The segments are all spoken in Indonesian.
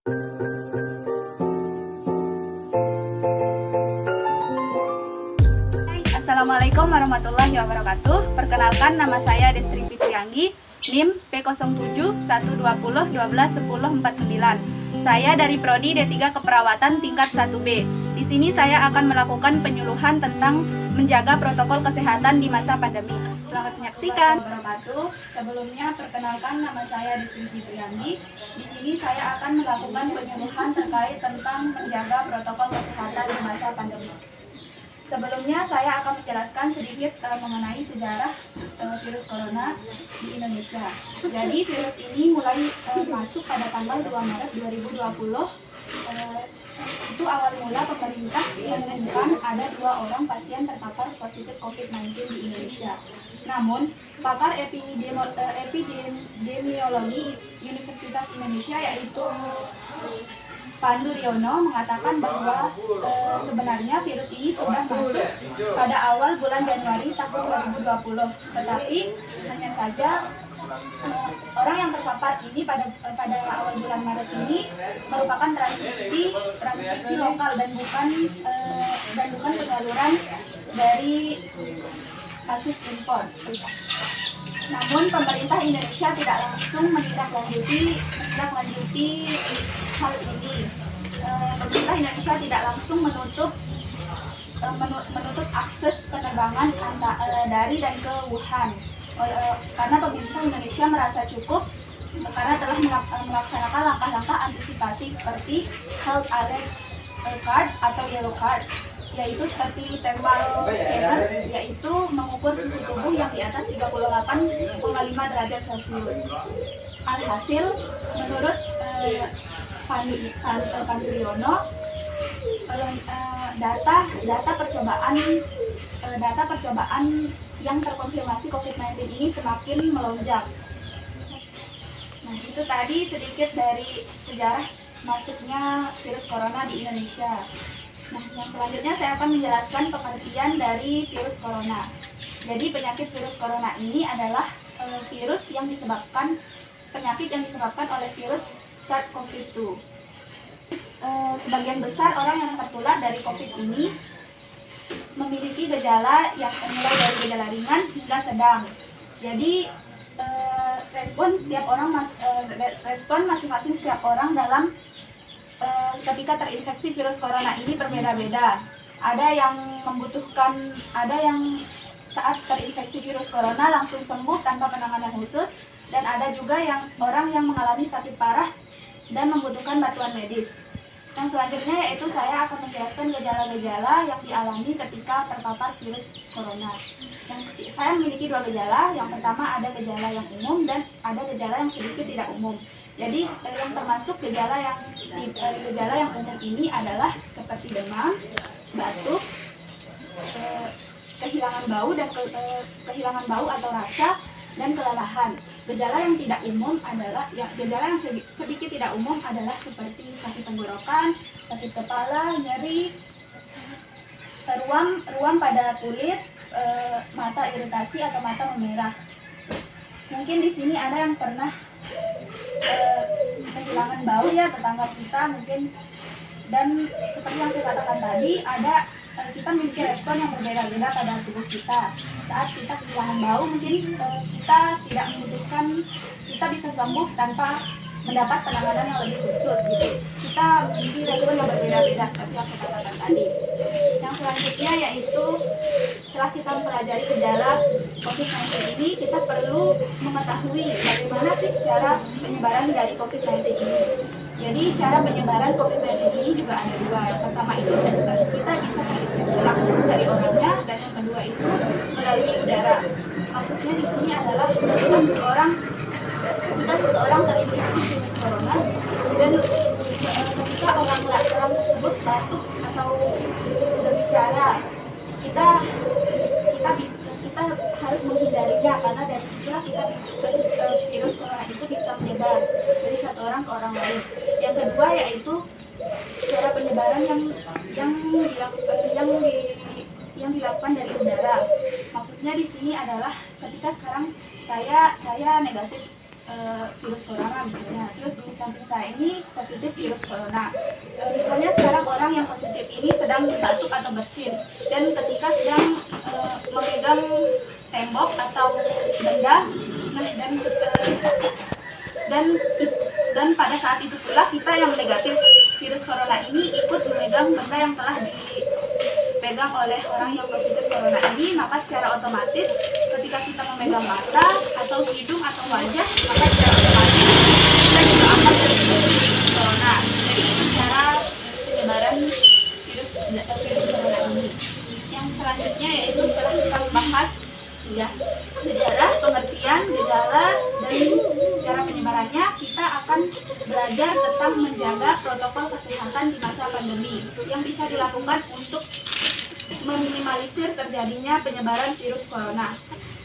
Assalamualaikum warahmatullahi wabarakatuh. Perkenalkan, nama saya Destri Fitrianggi, NIM P071120121049. Saya dari Prodi D3 Keperawatan tingkat 1B. Di sini saya akan melakukan penyuluhan tentang menjaga protokol kesehatan di masa pandemi. Selamat menyaksikan. Sebelumnya perkenalkan, nama saya Destri Fitrianggi. Di sini saya akan melakukan penyuluhan terkait tentang menjaga protokol kesehatan di masa pandemi. Sebelumnya saya akan menjelaskan sedikit mengenai sejarah virus corona di Indonesia. Jadi virus ini mulai masuk pada tanggal 2 Maret 2020. Itu awal mula pemerintah menemukan ada 2 orang pasien terpapar positif COVID-19 di Indonesia. Namun, pakar epidemiologi Universitas Indonesia yaitu Pandu Riono mengatakan bahwa sebenarnya virus ini sudah masuk pada awal bulan Januari tahun 2020. Tetapi hanya saja orang yang terpapar ini pada awal bulan Maret ini merupakan transmisi lokal dan bukan penyaluran dari kasus impor. Namun pemerintah Indonesia tidak langsung menindaklanjuti hal ini. Pemerintah Indonesia tidak langsung menutup akses penerbangan dari dan ke Wuhan. Karena pemerintah Indonesia merasa cukup karena telah melaksanakan langkah-langkah antisipasi seperti health alert card atau yellow card, yaitu seperti thermal scanner, yaitu mengukur suhu tubuh yang di atas 38,5 derajat Celcius. Alhasil, menurut Pandu Riono, data percobaan yang terkonfirmasi COVID-19 ini semakin melonjak. Nah, itu tadi sedikit dari sejarah masuknya virus corona di Indonesia. Nah, yang selanjutnya saya akan menjelaskan pengertian dari virus corona. Jadi penyakit virus corona ini adalah penyakit yang disebabkan oleh virus SARS-CoV-2. Sebagian besar orang yang tertular dari COVID ini memiliki gejala yang mulai dari gejala ringan hingga sedang. Jadi respon masing-masing setiap orang dalam ketika terinfeksi virus corona ini berbeda-beda. Ada yang saat terinfeksi virus corona langsung sembuh tanpa penanganan khusus, dan ada juga orang yang mengalami sakit parah dan membutuhkan bantuan medis. Yang selanjutnya yaitu saya akan menjelaskan gejala-gejala yang dialami ketika terpapar virus corona. Saya memiliki 2 gejala. Yang pertama ada gejala yang umum dan ada gejala yang sedikit tidak umum. Jadi yang termasuk gejala yang umum ini adalah seperti demam, batuk, kehilangan bau atau rasa, dan kelelahan. Gejala yang tidak umum adalah gejala yang sedikit tidak umum adalah seperti sakit tenggorokan, sakit kepala, nyeri, ruam pada kulit, mata iritasi atau mata memerah. Mungkin di sini ada yang pernah kehilangan bau ya, tetangga kita mungkin. Dan seperti yang saya katakan tadi, kita memiliki respon yang berbeda-beda pada tubuh kita. Saat kita kehilangan bau, mungkin kita bisa sembuh tanpa mendapat penanganan yang lebih khusus gitu. Kita memiliki respon yang berbeda-beda seperti yang saya katakan tadi. Yang selanjutnya yaitu setelah kita mempelajari gejala COVID-19 ini, kita perlu mengetahui bagaimana sih cara penyebaran dari COVID-19 ini. Jadi cara penyebaran COVID-19 ini juga ada 2. Yang pertama itu kita bisa terinfeksi langsung dari orangnya, dan yang kedua itu melalui udara. Maksudnya di sini adalah ketika seseorang terinfeksi virus corona dan ketika orang tersebut batuk atau berbicara, kita harus menghindarinya, karena dari situlah virus corona itu bisa menyebar dari satu orang ke orang lain. Yang kedua yaitu cara penyebaran yang dilakukan dari udara. Maksudnya di sini adalah ketika sekarang saya negatif virus corona misalnya. Terus di samping saya ini positif virus corona. Misalnya sekarang orang yang positif ini sedang batuk atau bersin, dan ketika sedang memegang tembok atau benda, dan pada saat itu pula kita yang negatif virus corona ini ikut memegang benda yang telah dipegang oleh orang yang positif corona ini, maka secara otomatis ketika kita memegang mata atau hidung atau wajah, maka secara otomatis kita juga akan terkena virus corona. Jadi itu cara penyebaran virus corona ini. Yang selanjutnya yaitu setelah kita membahas gejala, pengertian gejala, dan cara penyebarannya, kita akan belajar tentang menjaga protokol kesehatan di masa pandemi yang bisa dilakukan untuk meminimalisir terjadinya penyebaran virus corona.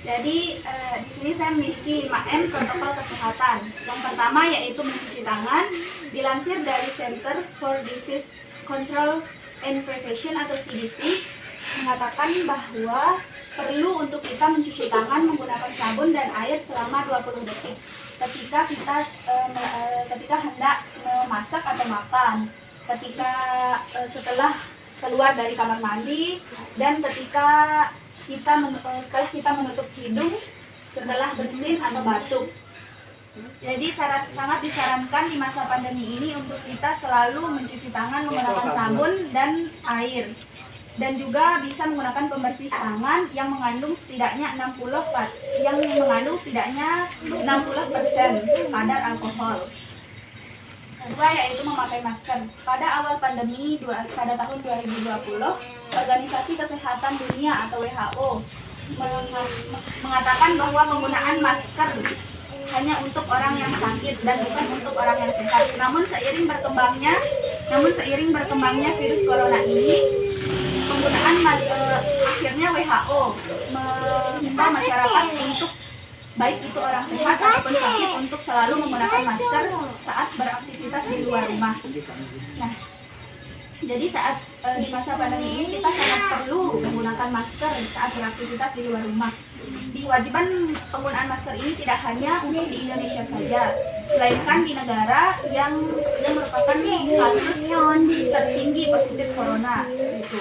Jadi di sini saya memiliki 5M protokol kesehatan. Yang pertama yaitu mencuci tangan. Dilansir dari Center for Disease Control and Prevention atau CDC mengatakan bahwa perlu untuk kita mencuci tangan menggunakan sabun dan air selama 20 detik ketika hendak memasak atau makan, ketika setelah keluar dari kamar mandi, dan ketika setelah kita menutup hidung setelah bersin atau batuk. Jadi sangat disarankan di masa pandemi ini untuk kita selalu mencuci tangan menggunakan sabun dan air. Dan juga bisa menggunakan pembersih tangan yang mengandung setidaknya 60% kadar alkohol. Kedua yaitu memakai masker. Pada awal pandemi pada tahun 2020, Organisasi Kesehatan Dunia atau WHO mengatakan bahwa penggunaan masker hanya untuk orang yang sakit dan bukan untuk orang yang sehat. Namun seiring berkembangnya virus corona ini, akhirnya WHO meminta masyarakat untuk baik itu orang sehat ataupun sakit untuk selalu menggunakan masker saat beraktivitas di luar rumah. Nah, jadi saat di masa pandemi ini kita sangat perlu menggunakan masker saat beraktivitas di luar rumah. Kewajiban penggunaan masker ini tidak hanya untuk di Indonesia saja, melainkan di negara yang merupakan kasus tertinggi positif corona. Gitu.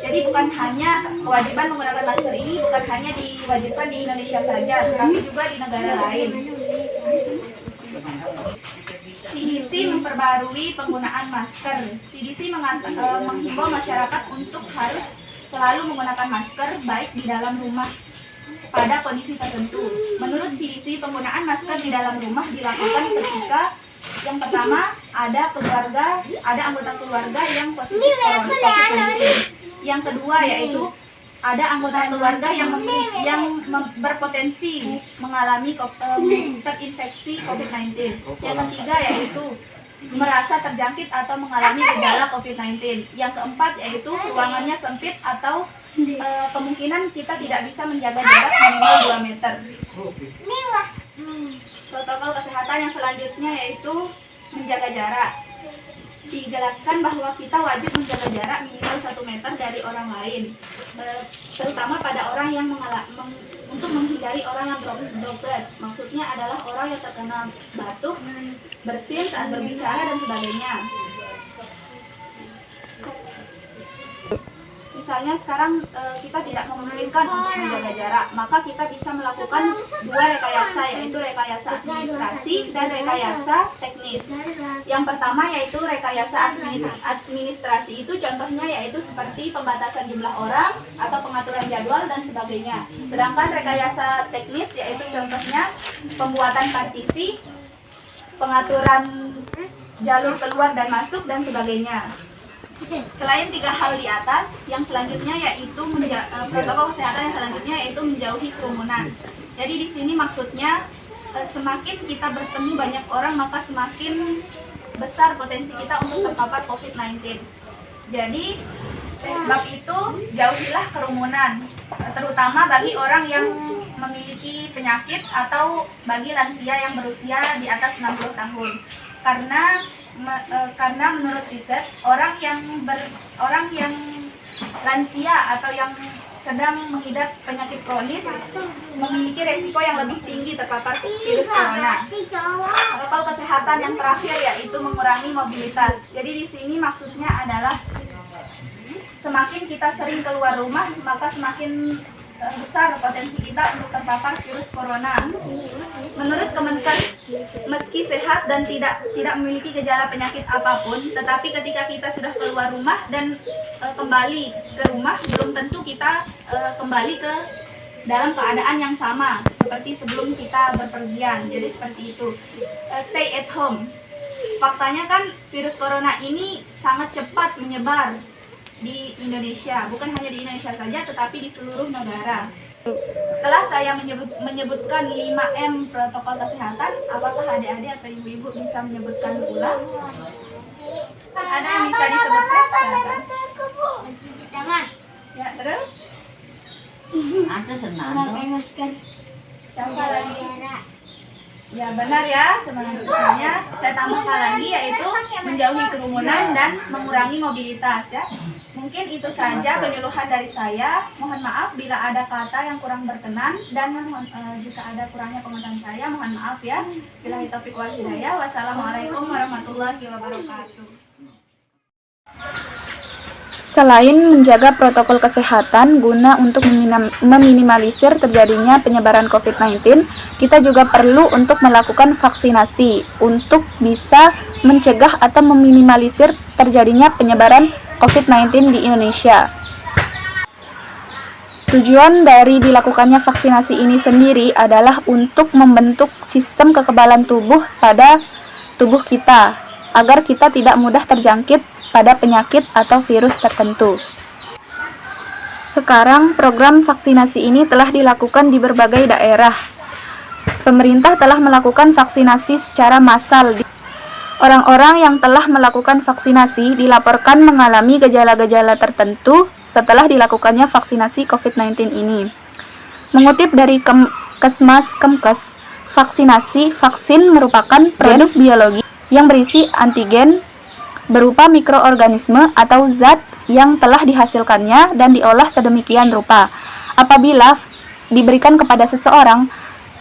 Jadi bukan hanya kewajiban menggunakan masker ini bukan hanya diwajibkan di Indonesia saja, tetapi juga di negara lain. CDC memperbarui penggunaan masker. CDC menghimbau masyarakat untuk harus selalu menggunakan masker baik di dalam rumah pada kondisi tertentu. Menurut CDC, penggunaan masker di dalam rumah dilakukan ketika yang pertama ada anggota keluarga yang positif COVID-19. Yang kedua yaitu ada anggota keluarga yang berpotensi mengalami terinfeksi COVID-19. Yang ketiga yaitu merasa terjangkit atau mengalami gejala COVID-19. Yang keempat yaitu ruangannya sempit atau kemungkinan kita tidak bisa menjaga jarak minimal 2 meter. Protokol kesehatan yang selanjutnya yaitu menjaga jarak. Dijelaskan bahwa kita wajib menjaga jarak minimal 1 meter dari orang lain, terutama pada orang yang untuk menghindari orang yang droplet. Maksudnya adalah orang yang terkena batuk, bersin saat berbicara dan sebagainya. Misalnya sekarang kita tidak memungkinkan untuk menjaga jarak, maka kita bisa melakukan 2 rekayasa, yaitu rekayasa administrasi dan rekayasa teknis. Yang pertama yaitu rekayasa administrasi, itu contohnya yaitu seperti pembatasan jumlah orang atau pengaturan jadwal dan sebagainya. Sedangkan rekayasa teknis yaitu contohnya pembuatan partisi, pengaturan jalur keluar dan masuk dan sebagainya. Selain 3 hal di atas, yang selanjutnya yaitu protokol kesehatan yang selanjutnya yaitu menjauhi kerumunan. Jadi di sini maksudnya semakin kita bertemu banyak orang, maka semakin besar potensi kita untuk terpapar COVID-19. Jadi sebab itu jauhilah kerumunan, terutama bagi orang yang memiliki penyakit atau bagi lansia yang berusia di atas 60 tahun. Karena menurut riset orang yang lansia atau yang sedang mengidap penyakit kronis memiliki resiko yang lebih tinggi terpapar virus corona. Protokol kesehatan yang terakhir yaitu mengurangi mobilitas. Jadi di sini maksudnya adalah semakin kita sering keluar rumah, maka semakin besar potensi kita untuk terpapar virus corona. Menurut Kemenkes, meski sehat dan tidak memiliki gejala penyakit apapun, tetapi ketika kita sudah keluar rumah dan kembali ke rumah, belum tentu kita kembali ke dalam keadaan yang sama seperti sebelum kita berpergian. Jadi seperti itu. Stay at home. Faktanya kan virus corona ini sangat cepat menyebar di Indonesia, bukan hanya di Indonesia saja tetapi di seluruh negara. Setelah saya menyebutkan 5M protokol kesehatan, apakah adik-adik atau ibu-ibu bisa menyebutkan ulang? Ada yang bisa disebutkan? Jangan. Ya, terus? Ada senang. Siapa lagi? Ya benar ya, sebenarnya saya tambahkan lagi yaitu menjauhi kerumunan dan mengurangi mobilitas ya. Mungkin itu saja penyuluhan dari saya. Mohon maaf bila ada kata yang kurang berkenan dan jika ada kurangnya pengetahuan saya, mohon maaf ya. Billahi taufiq wal hidayah. Wassalamualaikum warahmatullahi wabarakatuh. Selain menjaga protokol kesehatan guna untuk meminimalisir terjadinya penyebaran COVID-19, kita juga perlu untuk melakukan vaksinasi untuk bisa mencegah atau meminimalisir terjadinya penyebaran COVID-19 di Indonesia. Tujuan dari dilakukannya vaksinasi ini sendiri adalah untuk membentuk sistem kekebalan tubuh pada tubuh kita, agar kita tidak mudah terjangkit pada penyakit atau virus tertentu. Sekarang program vaksinasi ini telah dilakukan di berbagai daerah. Pemerintah telah melakukan vaksinasi secara massal. Orang-orang yang telah melakukan vaksinasi dilaporkan mengalami gejala-gejala tertentu setelah dilakukannya vaksinasi COVID-19 ini. Mengutip dari Kemkes, vaksin merupakan produk biologi yang berisi antigen berupa mikroorganisme atau zat yang telah dihasilkannya dan diolah sedemikian rupa. Apabila diberikan kepada seseorang,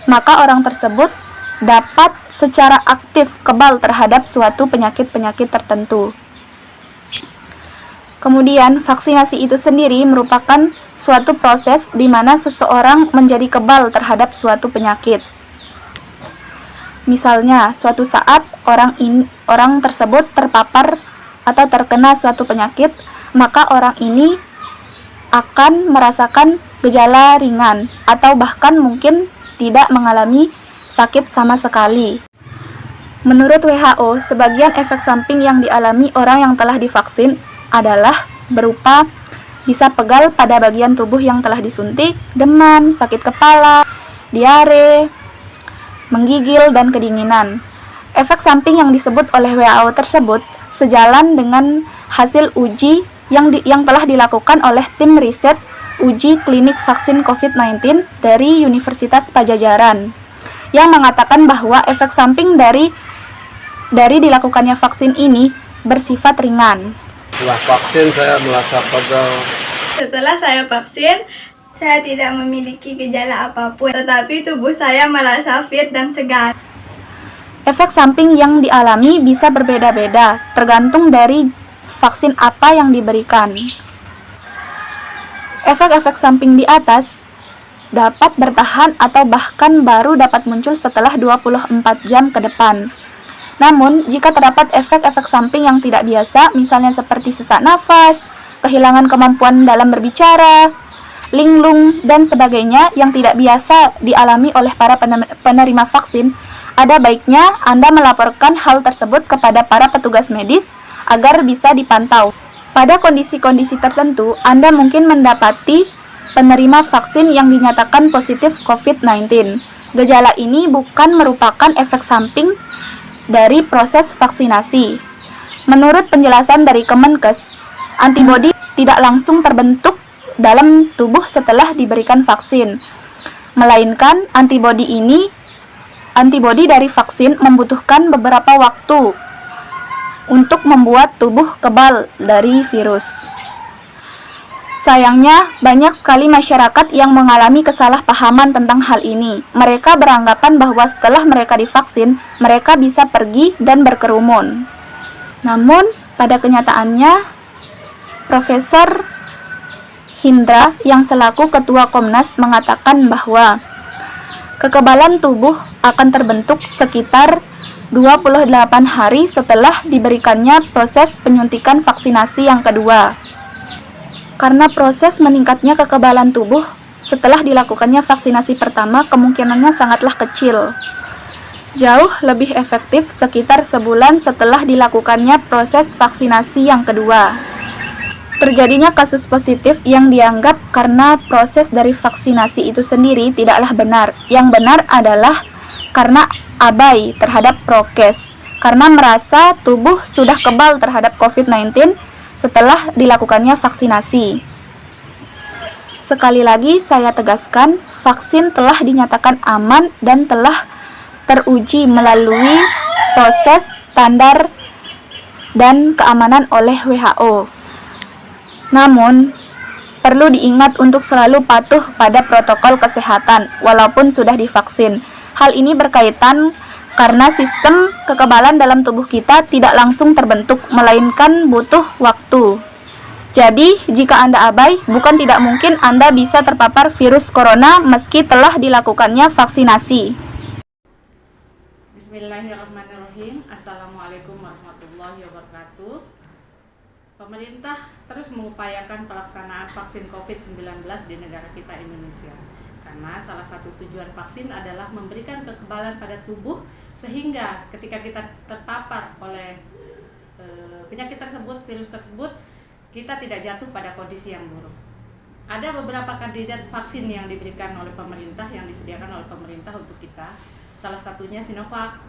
maka orang tersebut dapat secara aktif kebal terhadap suatu penyakit-penyakit tertentu. Kemudian, vaksinasi itu sendiri merupakan suatu proses di mana seseorang menjadi kebal terhadap suatu penyakit. Misalnya, suatu saat orang tersebut terpapar atau terkena suatu penyakit, maka orang ini akan merasakan gejala ringan atau bahkan mungkin tidak mengalami sakit sama sekali. Menurut WHO, sebagian efek samping yang dialami orang yang telah divaksin adalah berupa bisa pegal pada bagian tubuh yang telah disuntik, demam, sakit kepala, diare, menggigil, dan kedinginan. Efek samping yang disebut oleh WHO tersebut sejalan dengan hasil uji yang telah dilakukan oleh tim riset uji klinik vaksin COVID-19 dari Universitas Padjadjaran yang mengatakan bahwa efek samping dari dilakukannya vaksin ini bersifat ringan. Setelah vaksin saya merasa pegal. Setelah saya vaksin, saya tidak memiliki gejala apapun, tetapi tubuh saya merasa fit dan segar. Efek samping yang dialami bisa berbeda-beda, tergantung dari vaksin apa yang diberikan. Efek-efek samping di atas dapat bertahan atau bahkan baru dapat muncul setelah 24 jam ke depan. Namun, jika terdapat efek-efek samping yang tidak biasa, misalnya seperti sesak nafas, kehilangan kemampuan dalam berbicara, linglung, dan sebagainya yang tidak biasa dialami oleh para penerima vaksin, ada baiknya Anda melaporkan hal tersebut kepada para petugas medis agar bisa dipantau. Pada kondisi-kondisi tertentu, Anda mungkin mendapati penerima vaksin yang dinyatakan positif COVID-19. Gejala ini bukan merupakan efek samping dari proses vaksinasi. Menurut penjelasan dari Kemenkes, antibodi tidak langsung terbentuk dalam tubuh setelah diberikan vaksin, melainkan antibodi dari vaksin membutuhkan beberapa waktu untuk membuat tubuh kebal dari virus. Sayangnya, banyak sekali masyarakat yang mengalami kesalahpahaman tentang hal ini. Mereka beranggapan bahwa setelah mereka divaksin, mereka bisa pergi dan berkerumun. Namun, pada kenyataannya, Profesor Hindra yang selaku Ketua Komnas mengatakan bahwa kekebalan tubuh akan terbentuk sekitar 28 hari setelah diberikannya proses penyuntikan vaksinasi yang kedua. Karena proses meningkatnya kekebalan tubuh setelah dilakukannya vaksinasi pertama kemungkinannya sangatlah kecil. Jauh lebih efektif sekitar sebulan setelah dilakukannya proses vaksinasi yang kedua. Terjadinya kasus positif yang dianggap karena proses dari vaksinasi itu sendiri tidaklah benar. Yang benar adalah karena abai terhadap prokes, karena merasa tubuh sudah kebal terhadap COVID-19 setelah dilakukannya vaksinasi. Sekali lagi saya tegaskan, vaksin telah dinyatakan aman dan telah teruji melalui proses standar dan keamanan oleh WHO. Namun, perlu diingat untuk selalu patuh pada protokol kesehatan walaupun sudah divaksin. Hal ini berkaitan karena sistem kekebalan dalam tubuh kita tidak langsung terbentuk, melainkan butuh waktu. Jadi, jika Anda abai, bukan tidak mungkin Anda bisa terpapar virus corona meski telah dilakukannya vaksinasi. Bismillahirrahmanirrahim. Assalamualaikum warahmatullahi wabarakatuh. Pemerintah terus mengupayakan pelaksanaan vaksin COVID-19 di negara kita Indonesia. Karena salah satu tujuan vaksin adalah memberikan kekebalan pada tubuh sehingga ketika kita terpapar oleh penyakit tersebut, virus tersebut, kita tidak jatuh pada kondisi yang buruk. Ada beberapa kandidat vaksin yang diberikan oleh pemerintah, yang disediakan oleh pemerintah untuk kita. Salah satunya Sinovac,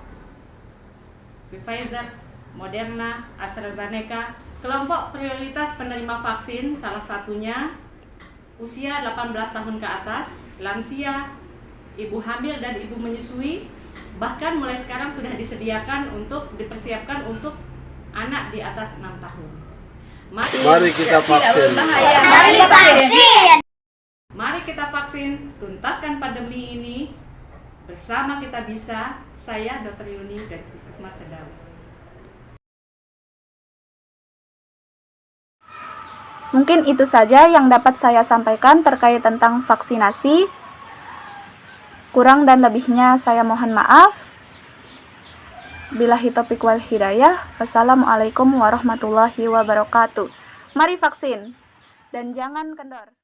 Pfizer, Moderna, AstraZeneca. Kelompok prioritas penerima vaksin salah satunya usia 18 tahun ke atas, lansia, ibu hamil dan ibu menyusui, bahkan mulai sekarang sudah disediakan untuk dipersiapkan untuk anak di atas 6 tahun. Mari kita vaksin. Mari kita vaksin, tuntaskan pandemi ini. Bersama kita bisa. Saya Dr. Yuni dari Puskesmas Sedawi. Mungkin itu saja yang dapat saya sampaikan terkait tentang vaksinasi. Kurang dan lebihnya saya mohon maaf. Billahi taufiq wal hidayah. Wassalamualaikum warahmatullahi wabarakatuh. Mari vaksin dan jangan kendor.